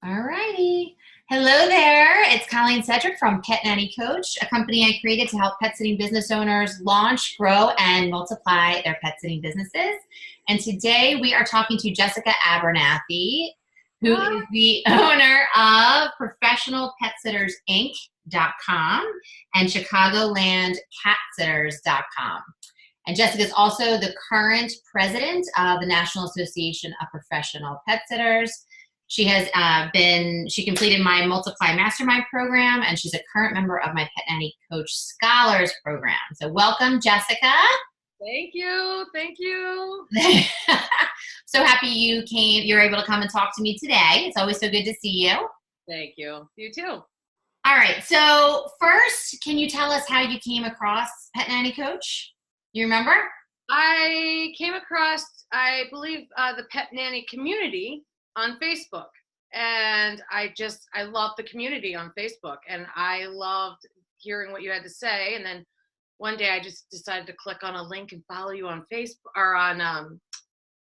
All righty. Hello there. It's Colleen Cedric from Pet Nanny Coach, a company I created to help pet sitting business owners launch, grow, and multiply their pet sitting businesses. And today we are talking to Jessica Abernathy, who is the owner of ProfessionalPetSittersInc.com and ChicagolandCatSitters.com. And Jessica is also the current president of the National Association of Professional Pet Sitters. She has she completed my Multiply Mastermind program, and she's a current member of my Pet Nanny Coach Scholars program. So welcome, Jessica. Thank you. Thank you. So happy you're able to come and talk to me today. It's always so good to see you. Thank you. You too. All right. So first, can you tell us how you came across Pet Nanny Coach? You remember? I came across, I believe, the Pet Nanny community on Facebook. And I loved the community on Facebook. And I loved hearing what you had to say. And then one day I just decided to click on a link and follow you on Facebook or on,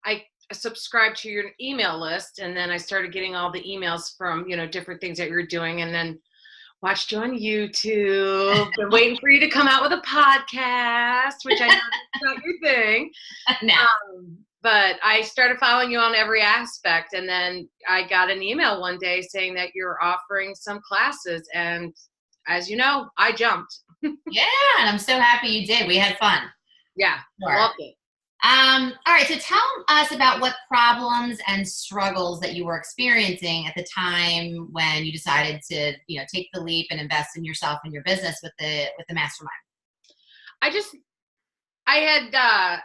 I subscribed to your email list. And then I started getting all the emails from, different things that you were doing. And then watched you on YouTube. Been waiting for you to come out with a podcast, which I know is not your thing. No. But I started following you on every aspect. And then I got an email one day saying that you're offering some classes. And as you know, I jumped. Yeah, and I'm so happy you did. We had fun. Yeah, sure. Loved it. All right, so tell us about what problems and struggles that you were experiencing at the time when you decided to, take the leap and invest in yourself and your business with the mastermind. I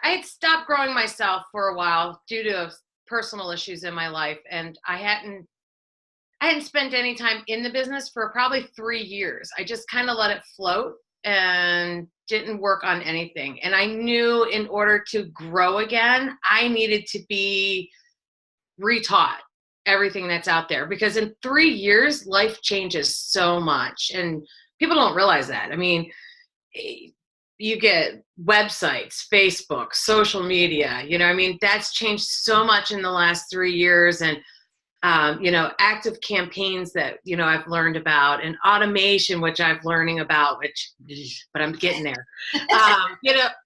had stopped growing myself for a while due to personal issues in my life, and I hadn't spent any time in the business for probably 3 years. I just kind of let it float and didn't work on anything. And I knew in order to grow again, I needed to be retaught everything that's out there, because in 3 years, life changes so much, and people don't realize that. I mean, you get websites, Facebook, social media, that's changed so much in the last 3 years. And, active campaigns that, I've learned about, and automation, which I'm learning about, but I'm getting there,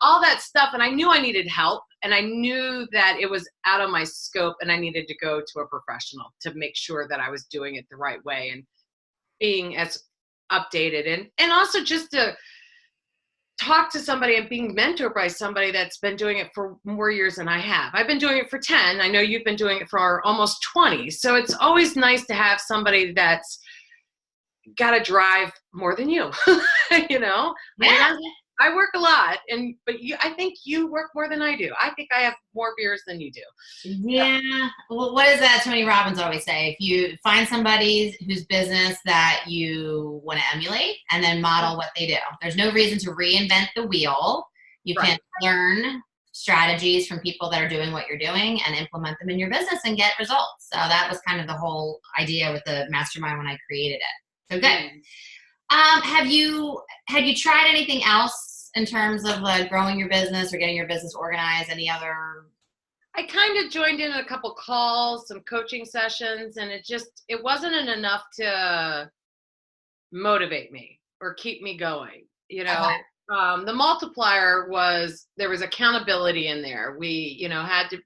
all that stuff. And I knew I needed help, and I knew that it was out of my scope, and I needed to go to a professional to make sure that I was doing it the right way and being as updated, and also just to talk to somebody and being mentored by somebody that's been doing it for more years than I have. I've been doing it for 10. I know you've been doing it for almost 20. So it's always nice to have somebody that's got to drive more than you, Yeah. I work a lot, but I think you work more than I do. I think I have more beers than you do. Yeah. Well, what does Tony Robbins always say? If you find somebody whose business that you want to emulate, and then model what they do. There's no reason to reinvent the wheel. You can learn strategies from people that are doing what you're doing and implement them in your business and get results. So that was kind of the whole idea with the mastermind when I created it. So good. Have you tried anything else in terms of growing your business or getting your business organized? Any other? I kind of joined in a couple calls, some coaching sessions, and it wasn't enough to motivate me or keep me going. Okay. The multiplier there was accountability in there. We, had to,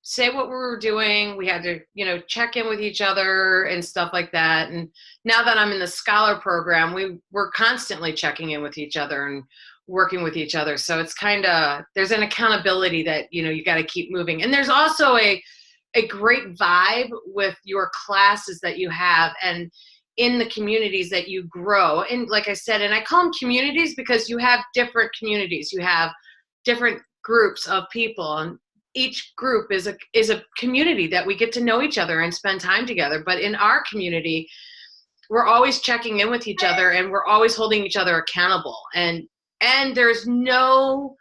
say what we were doing. We had to, check in with each other and stuff like that. And now that I'm in the scholar program, we're constantly checking in with each other and working with each other. So it's there's an accountability that, you got to keep moving. And there's also a great vibe with your classes that you have and in the communities that you grow. And like I said, and I call them communities because you have different communities. You have different groups of people, and each group is a community that we get to know each other and spend time together. But in our community, we're always checking in with each other, and we're always holding each other accountable. And there's no,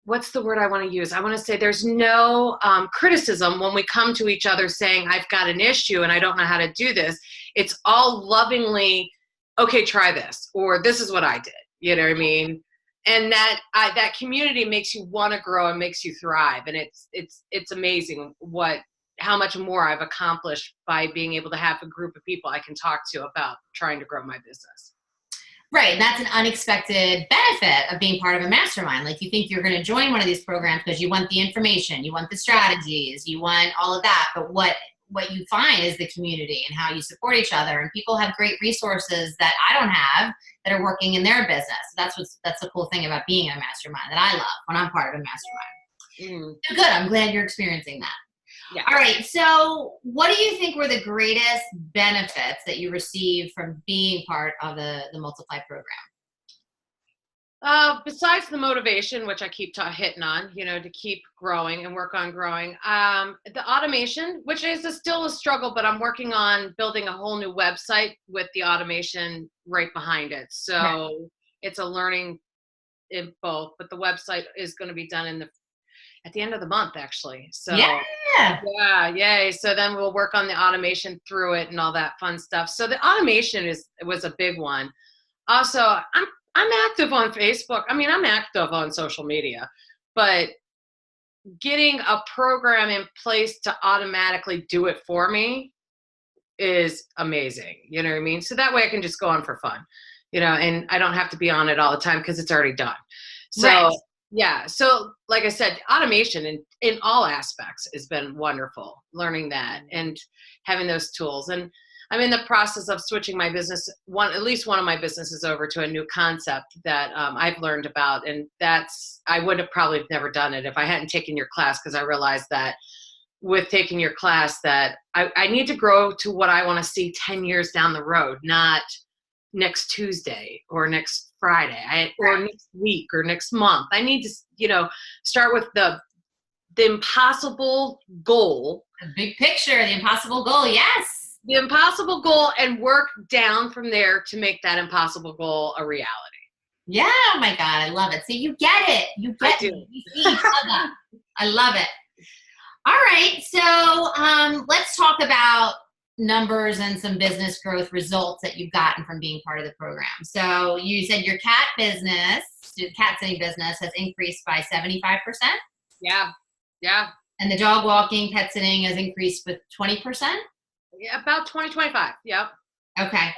what's the word I want to use? I want to say there's no criticism when we come to each other saying, I've got an issue and I don't know how to do this. It's all lovingly, okay, try this, or this is what I did. You know what I mean? And that community makes you want to grow and makes you thrive. And it's amazing what how much more I've accomplished by being able to have a group of people I can talk to about trying to grow my business. Right. And that's an unexpected benefit of being part of a mastermind. Like, you think you're going to join one of these programs because you want the information, you want the strategies, you want all of that. But what you find is the community and how you support each other. And people have great resources that I don't have that are working in their business. That's the cool thing about being in a mastermind that I love when I'm part of a mastermind. So good. I'm glad you're experiencing that. Yeah. All right. So what do you think were the greatest benefits that you received from being part of the Multiply program? Besides the motivation, which I keep hitting on, to keep growing and work on growing, the automation, which is still a struggle, but I'm working on building a whole new website with the automation right behind it. So It's a learning in both, but the website is going to be done at the end of the month, actually. So yeah, yay. So then we'll work on the automation through it and all that fun stuff. So the automation was a big one. Also, I'm active on Facebook. I mean, I'm active on social media, but getting a program in place to automatically do it for me is amazing. You know what I mean? So that way I can just go on for fun, and I don't have to be on it all the time because it's already done. So yeah. So like I said, automation in all aspects has been wonderful, learning that and having those tools. And I'm in the process of switching my business, at least one of my businesses, over to a new concept that I've learned about. And I would have probably never done it if I hadn't taken your class, because I realized that with taking your class that I need to grow to what I want to see 10 years down the road, not next Tuesday or next Friday or next week or next month. I need to, start with the impossible goal. The big picture, the impossible goal. Yes. The impossible goal, and work down from there to make that impossible goal a reality. Yeah. Oh my God. I love it. See, you get it. You get it. You see each other. I love it. All right. So let's talk about numbers and some business growth results that you've gotten from being part of the program. So you said your cat sitting business has increased by 75%. Yeah. Yeah. And the dog walking, pet sitting has increased with 20%. Yeah, about 20-25. Yep. Okay.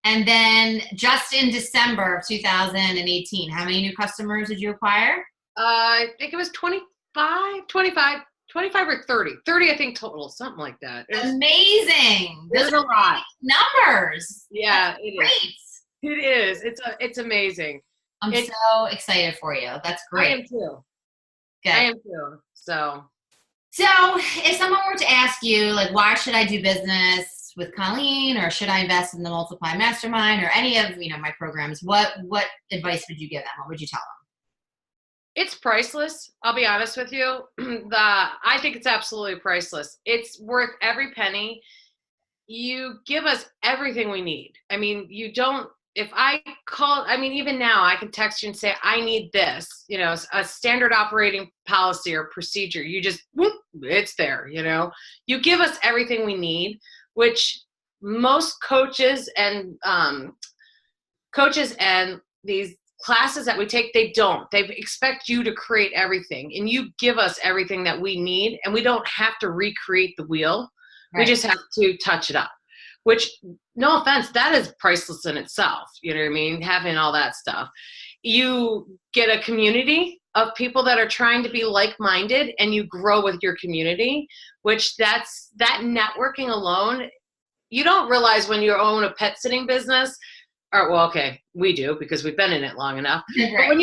And then just in December of 2018, how many new customers did you acquire? I think it was 25 or 30. 30, I think, total, something like that. Amazing. There's a lot. Numbers. Yeah, it is. It is. It's amazing. I'm so excited for you. That's great. I am too. Good. I am too. So if someone were to ask you, like, why should I do business with Colleen, or should I invest in the Multiply Mastermind or any of, my programs, what advice would you give them? What would you tell them? It's priceless. I'll be honest with you. I think it's absolutely priceless. It's worth every penny. You give us everything we need. I mean, if I call, even now I can text you and say, I need this, a standard operating policy or procedure. You just, whoop, it's there, you give us everything we need, which most coaches and these classes that we take, they don't. They expect you to create everything, and you give us everything that we need, and we don't have to recreate the wheel. Right. We just have to touch it up, which, no offense, that is priceless in itself. You know what I mean? Having all that stuff. You get a community of people that are trying to be like-minded, and you grow with your community, which that networking alone, you don't realize when you own a pet sitting business. Or, well, okay, we do because we've been in it long enough. Right. But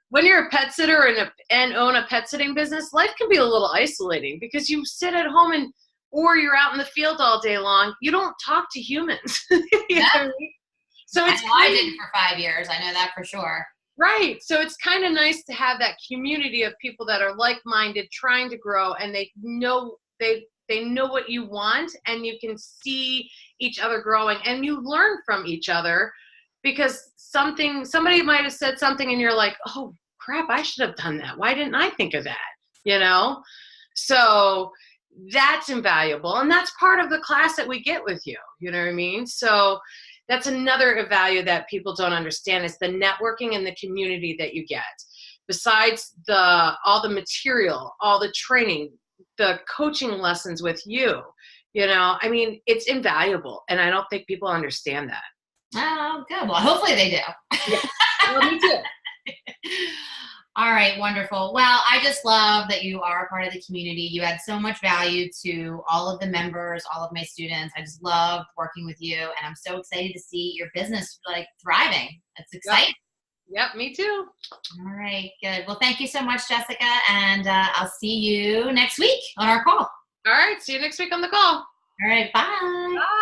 when you're a pet sitter and own a pet sitting business, life can be a little isolating because you sit at home or you're out in the field all day long. You don't talk to humans. You know what I mean? So I did for 5 years. I know that for sure. Right. So it's kind of nice to have that community of people that are like-minded, trying to grow, and they know what you want, and you can see each other growing, and you learn from each other. Because somebody might have said something and you're like, oh crap, I should have done that. Why didn't I think of that? So that's invaluable. And that's part of the class that we get with you. You know what I mean? So that's another value that people don't understand, is the networking and the community that you get. Besides all the material, all the training, the coaching lessons with you. You know, I mean, it's invaluable, and I don't think people understand that. Oh, good. Well, hopefully they do. Yeah. Well, me too. All right, wonderful. Well, I just love that you are a part of the community. You add so much value to all of the members, all of my students. I just love working with you, and I'm so excited to see your business like thriving. It's exciting. Yep, me too. All right, good. Well, thank you so much, Jessica, and I'll see you next week on our call. All right, see you next week on the call. All right, bye. Bye.